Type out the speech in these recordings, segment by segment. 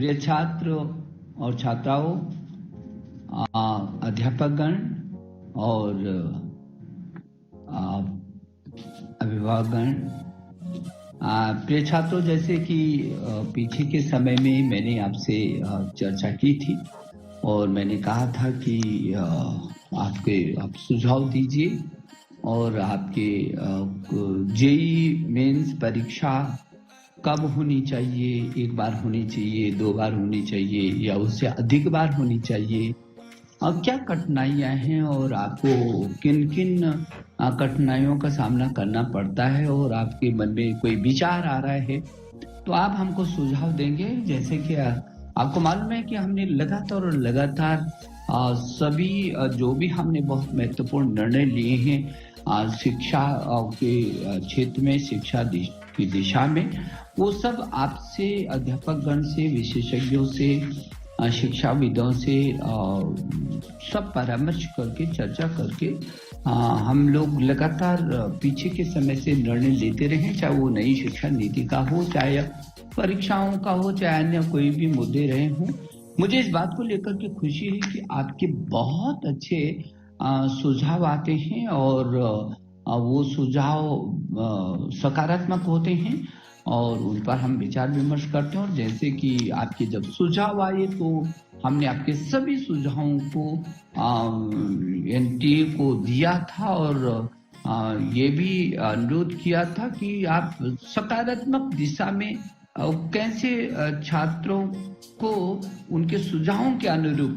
प्रिय छात्र और छात्राओं, अध्यापकगण और अभिभावकगण, प्रिय छात्रों, जैसे कि पीछे के समय में मैंने आपसे चर्चा की थी और मैंने कहा था कि आप सुझाव दीजिए और आपके जेईई मेंस परीक्षा कब होनी चाहिए, एक बार होनी चाहिए, 2 बार होनी चाहिए या उससे अधिक बार होनी चाहिए, और क्या कठिनाइयां हैं और आपको किन किन कठिनाइयों का सामना करना पड़ता है और आपके मन में कोई विचार आ रहा है तो आप हमको सुझाव देंगे। जैसे कि आपको मालूम है कि हमने लगातार सभी जो भी हमने बहुत महत्वपूर्ण निर्णय लिए हैं शिक्षा के क्षेत्र में, शिक्षा की दिशा में, वो सब आपसे, अध्यापकगण से, विशेषज्ञों से, शिक्षाविदों से सब परामर्श करके, चर्चा करके हम लोग लगातार पीछे के समय से निर्णय लेते रहे, चाहे वो नई शिक्षा नीति का हो, चाहे परीक्षाओं का हो, चाहे अन्य कोई भी मुद्दे रहे हों। मुझे इस बात को लेकर के खुशी है कि आपके बहुत अच्छे सुझाव आते हैं और वो सुझाव सकारात्मक होते हैं और उन पर हम विचार विमर्श करते हैं। और जैसे कि आपके जब सुझाव आए तो हमने आपके सभी सुझावों को एनटीए को दिया था और ये भी अनुरोध किया था कि आप सकारात्मक दिशा में कैसे छात्रों को उनके सुझावों के अनुरूप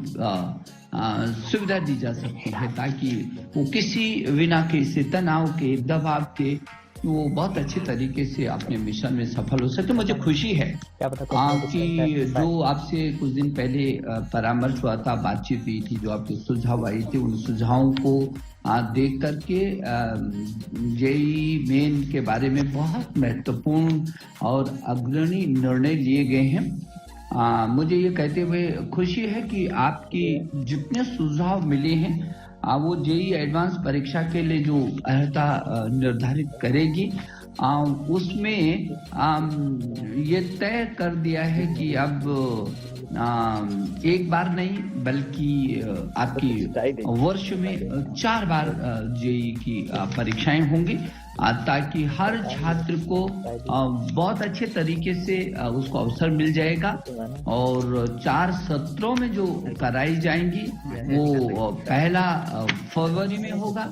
सुविधा दी जा सकती है ताकि वो किसी बिना किसी तनाव के, दबाव के, वो बहुत अच्छे तरीके से अपने मिशन में सफल हो सकते। मुझे खुशी है कि जो आपसे कुछ दिन पहले परामर्श हुआ था, बातचीत हुई थी, जो आपके सुझाव आई थे, उन सुझावों को देख करके जेईई मेन के बारे में बहुत महत्वपूर्ण और अग्रणी निर्णय लिए गए हैं। मुझे ये कहते हुए खुशी है कि आपकी जितने सुझाव मिले हैं वो जेईई एडवांस परीक्षा के लिए जो अर्हता निर्धारित करेगी उसमें ये तय कर दिया है कि अब एक बार नहीं बल्कि आपकी वर्ष में 4 बार जेईई की परीक्षाएं होंगी ताकि हर छात्र को बहुत अच्छे तरीके से उसको अवसर मिल जाएगा। और 4 सत्रों में जो कराई जाएंगी वो पहला फरवरी में होगा,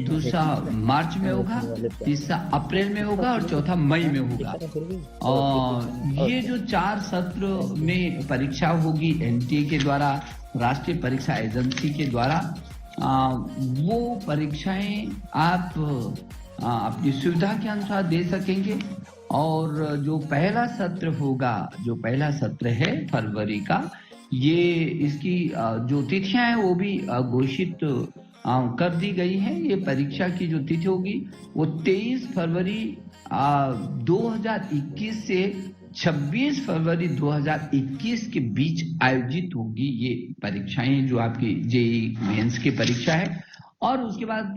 दूसरा मार्च में होगा, तीसरा अप्रैल में होगा और चौथा मई में होगा। और ये जो 4 सत्र में परीक्षा होगी एनटीए के द्वारा, राष्ट्रीय परीक्षा एजेंसी के द्वारा, वो परीक्षाएं आप अपनी सुविधा के अनुसार दे सकेंगे। और जो पहला सत्र होगा, जो पहला सत्र है फरवरी का, ये इसकी जो तिथियां हैं वो भी घोषित कर दी गई है। ये परीक्षा की जो तिथि होगी वो 23 फरवरी 2021 से 26 फरवरी 2021 के बीच आयोजित होगी ये परीक्षाएं, जो आपकी जेईई मेंस की परीक्षा है। और उसके बाद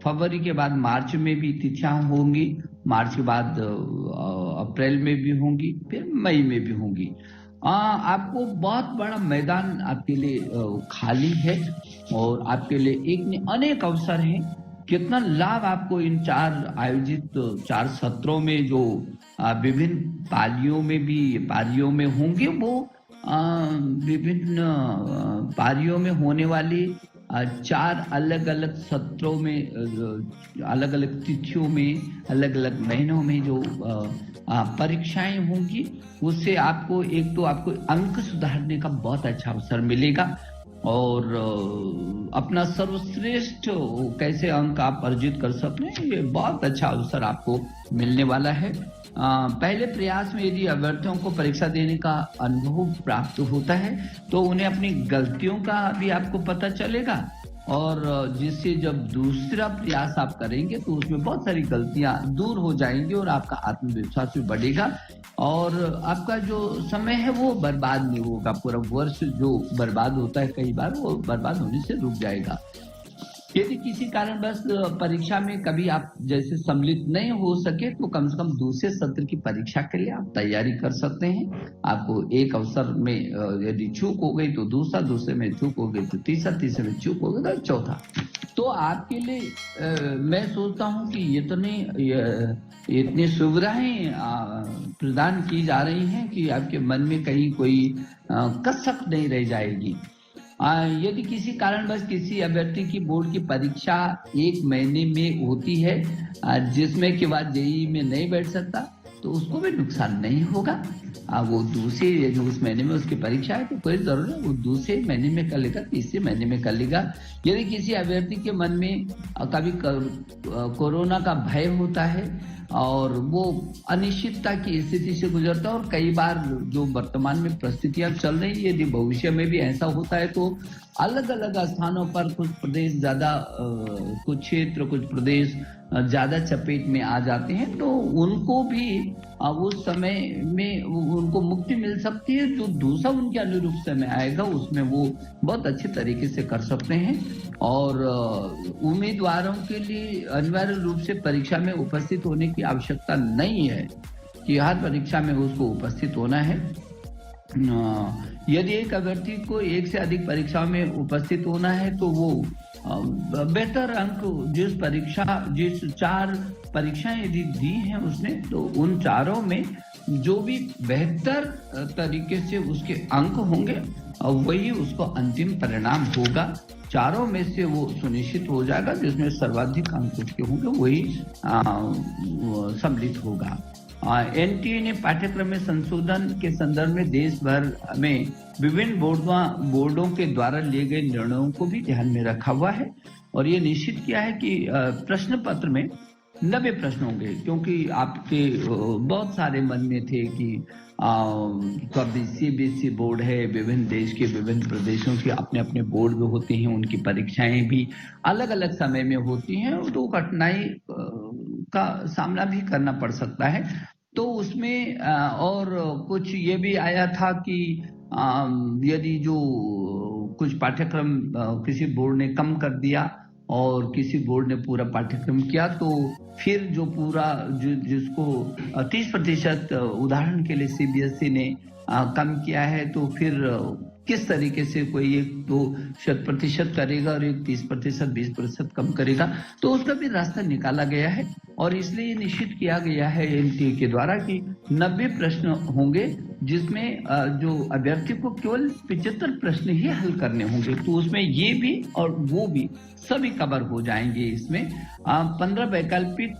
फरवरी के बाद मार्च में भी तिथियां होंगी, मार्च के बाद अप्रैल में भी होंगी, फिर मई में भी होंगी। आपको बहुत बड़ा मैदान आपके लिए खाली है और आपके लिए एक अनेक अवसर हैं। कितना लाभ आपको इन 4 आयोजित 4 सत्रों में जो विभिन्न पारियों में होंगे, वो विभिन्न पारियों में होने वाली 4 अलग अलग सत्रों में, अलग अलग तिथियों में, अलग अलग महीनों में जो परीक्षाएं होंगी, उससे आपको एक तो आपको अंक सुधारने का बहुत अच्छा अवसर मिलेगा और अपना सर्वश्रेष्ठ कैसे अंक आप अर्जित कर सकते हैं, ये बहुत अच्छा अवसर आपको मिलने वाला है। पहले प्रयास में यदि अभ्यर्थियों को परीक्षा देने का अनुभव प्राप्त होता है तो उन्हें अपनी गलतियों का भी आपको पता चलेगा और जिससे जब दूसरा प्रयास आप करेंगे तो उसमें बहुत सारी गलतियां दूर हो जाएंगी और आपका आत्मविश्वास भी बढ़ेगा और आपका जो समय है वो बर्बाद नहीं होगा। पूरा वर्ष जो बर्बाद होता है कई बार, वो बर्बाद होने से रुक जाएगा। यदि किसी कारणवश परीक्षा में कभी आप जैसे सम्मिलित नहीं हो सके तो कम से कम दूसरे सत्र की परीक्षा के लिए आप तैयारी कर सकते हैं। आपको एक अवसर में यदि चूक हो गई तो दूसरा, दूसरे में चूक हो गई तो तीसरा, तीसरे में चूक हो गई तो चौथा। तो आपके लिए मैं सोचता हूँ कि इतनी सुविधाएं प्रदान की जा रही हैं कि आपके मन में कहीं कोई कसक नहीं रह जाएगी। यदि किसी कारणवश किसी अभ्यर्थी की बोर्ड की परीक्षा 1 महीने में होती है जिसमें के बाद जेईई में नहीं बैठ सकता तो उसको भी नुकसान नहीं होगा। वो दूसरे यदि उस महीने में उसकी परीक्षा है तो कोई जरूरत नहीं, वो दूसरे महीने में कर लेगा, तीसरे महीने में कर लेगा। यदि किसी अभ्यर्थी के मन में कभी कोरोना का भय होता है और वो अनिश्चितता की स्थिति से गुजरता है और कई बार जो वर्तमान में परिस्थितियां चल रही है, यदि भविष्य में भी ऐसा होता है तो अलग अलग स्थानों पर कुछ प्रदेश ज्यादा, कुछ क्षेत्र, कुछ प्रदेश ज्यादा चपेट में आ जाते हैं तो उनको भी उस समय में उनको मुक्ति मिल सकती है। जो दूसरा उनके अनुरूप समय आएगा उसमें वो बहुत अच्छे तरीके से कर सकते हैं। और उम्मीदवारों के लिए अनिवार्य रूप से परीक्षा में उपस्थित होने की आवश्यकता नहीं है कि हर परीक्षा में उसको उपस्थित होना है। यदि एक अभ्यर्थी को एक से अधिक परीक्षाओं में उपस्थित होना है तो वो बेहतर अंक जिस 4 परीक्षाएं यदि दी हैं उसने तो उन चारों में जो भी बेहतर तरीके से उसके अंक होंगे वही उसको अंतिम परिणाम होगा। चारों में से वो सुनिश्चित हो जाएगा जिसमें सर्वाधिक अंक उसके होंगे वही सम्मिलित होगा। एनटीए ने पाठ्यक्रम में संशोधन के संदर्भ में देश भर में विभिन्न बोर्डों के द्वारा लिए गए निर्णयों को भी ध्यान में रखा हुआ है और ये निश्चित किया है कि प्रश्न पत्र में 90 प्रश्न होंगे, क्योंकि आपके बहुत सारे मन में थे कि कभी सीबीएसई बोर्ड है, विभिन्न देश के विभिन्न प्रदेशों के अपने अपने बोर्ड भी होते हैं, उनकी परीक्षाएं भी अलग अलग समय में होती हैं तो कठिनाई का सामना भी करना पड़ सकता है। तो उसमें और कुछ ये भी आया था कि यदि जो कुछ पाठ्यक्रम किसी बोर्ड ने कम कर दिया और किसी बोर्ड ने पूरा पाठ्यक्रम किया तो फिर जो पूरा जिसको 30% उदाहरण के लिए सीबीएसई ने कम किया है तो फिर किस तरीके से कोई 1% करेगा और एक 30%, 20% कम करेगा, तो उसका भी रास्ता निकाला गया है। और इसलिए निश्चित किया गया है एनटीए के द्वारा कि 90 प्रश्न होंगे जिसमें जो अभ्यर्थी को केवल 75 प्रश्न ही हल करने होंगे। तो उसमें ये भी और वो भी सभी कवर हो जाएंगे। इसमें 15 वैकल्पिक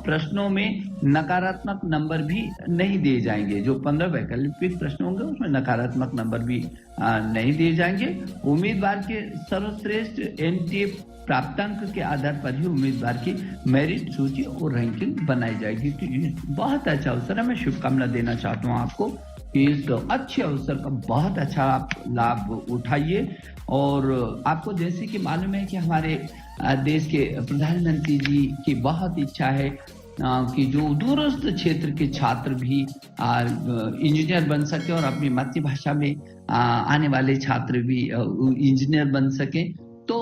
प्रश्नों में नकारात्मक नंबर भी नहीं दिए जाएंगे। जो 15 वैकल्पिक प्रश्न होंगे उसमें नकारात्मक नंबर भी नहीं दिए जाएंगे। उम्मीदवार के सर्वश्रेष्ठ एनटीए प्राप्तांक के आधार पर ही उम्मीदवार की मेरिट सूची और रैंकिंग बनाई जाएगी। तो बहुत अच्छा अवसर है, मैं शुभकामना देना चाहता हूँ आपको कि इस अच्छे अवसर का बहुत अच्छा आप लाभ उठाइए। और आपको जैसे कि मालूम है कि हमारे देश के प्रधानमंत्री जी की बहुत इच्छा है कि जो दूरस्थ क्षेत्र के छात्र भी इंजीनियर बन सके और अपनी मातृभाषा में आने वाले छात्र भी इंजीनियर बन सके। तो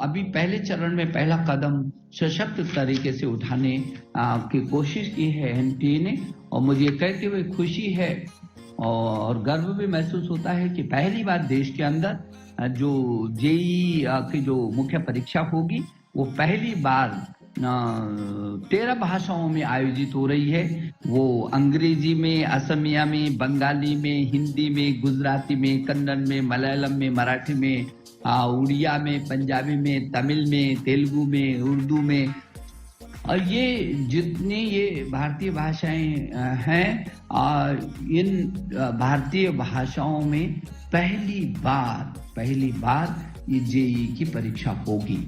अभी पहले चरण में पहला कदम सशक्त तरीके से उठाने की कोशिश की है एनटीए ने और मुझे कहते हुए खुशी है और गर्व भी महसूस होता है कि पहली बार देश के अंदर जो जेईई की जो मुख्य परीक्षा होगी वो पहली बार 13 भाषाओं में आयोजित हो रही है। वो अंग्रेजी में, असमिया में, बंगाली में, हिंदी में, गुजराती में, कन्नड़ में, मलयालम में, मराठी में, उड़िया में, पंजाबी में, तमिल में, तेलुगु में, उर्दू में। और ये जितनी ये भारतीय भाषाएं हैं इन भारतीय भाषाओं में पहली बार ये जेईई की परीक्षा होगी।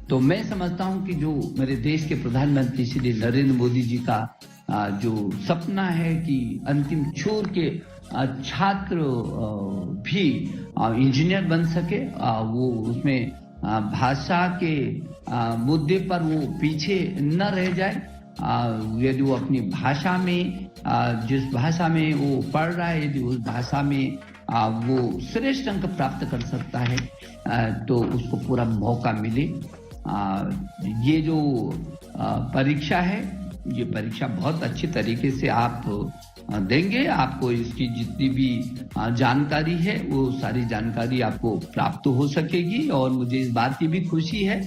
तो मैं समझता हूं कि जो मेरे देश के प्रधानमंत्री श्री नरेंद्र मोदी जी का जो सपना है कि अंतिम छोर के छात्र भी इंजीनियर बन सके, वो उसमें भाषा के मुद्दे पर वो पीछे न रह जाए। यदि वो अपनी भाषा में जिस भाषा में वो पढ़ रहा है यदि उस भाषा में वो श्रेष्ठ अंक प्राप्त कर सकता है, तो उसको पूरा मौका मिले। ये जो परीक्षा है, ये परीक्षा बहुत अच्छे तरीके से आप देंगे। आपको इसकी जितनी भी जानकारी है वो सारी जानकारी आपको प्राप्त हो सकेगी। और मुझे इस बात की भी खुशी है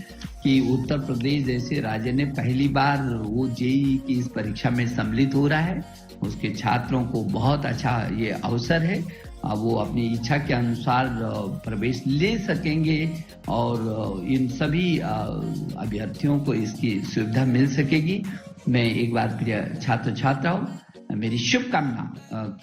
कि उत्तर प्रदेश जैसे राज्य ने पहली बार वो जेईई की इस परीक्षा में सम्मिलित हो रहा है। उसके छात्रों को बहुत अच्छा ये अवसर है, वो अपनी इच्छा के अनुसार प्रवेश ले सकेंगे और इन सभी अभ्यर्थियों को इसकी सुविधा मिल सकेगी। मैं एक बार प्रिय छात्र छात्राओं, मेरी शुभकामना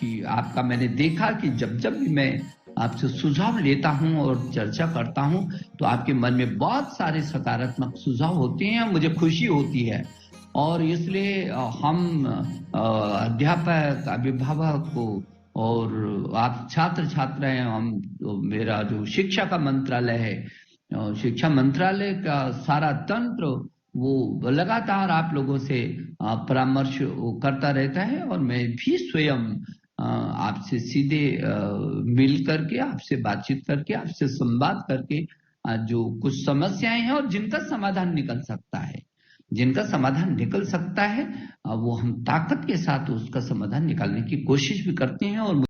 कि आपका मैंने देखा कि जब जब भी मैं आपसे सुझाव लेता हूं और चर्चा करता हूं तो आपके मन में बहुत सारे सकारात्मक सुझाव होते हैं, मुझे खुशी होती है। और इसलिए हम अध्यापक, अभिभावक को और आप छात्र छात्राएं, हम मेरा जो शिक्षा का मंत्रालय है, शिक्षा मंत्रालय का सारा तंत्र वो लगातार आप लोगों से परामर्श करता रहता है। और मैं भी स्वयं आपसे सीधे मिल करके, आपसे बातचीत करके, आपसे संवाद करके जो कुछ समस्याएं हैं और जिनका समाधान निकल सकता है, वो हम ताकत के साथ उसका समाधान निकालने की कोशिश भी करते हैं। और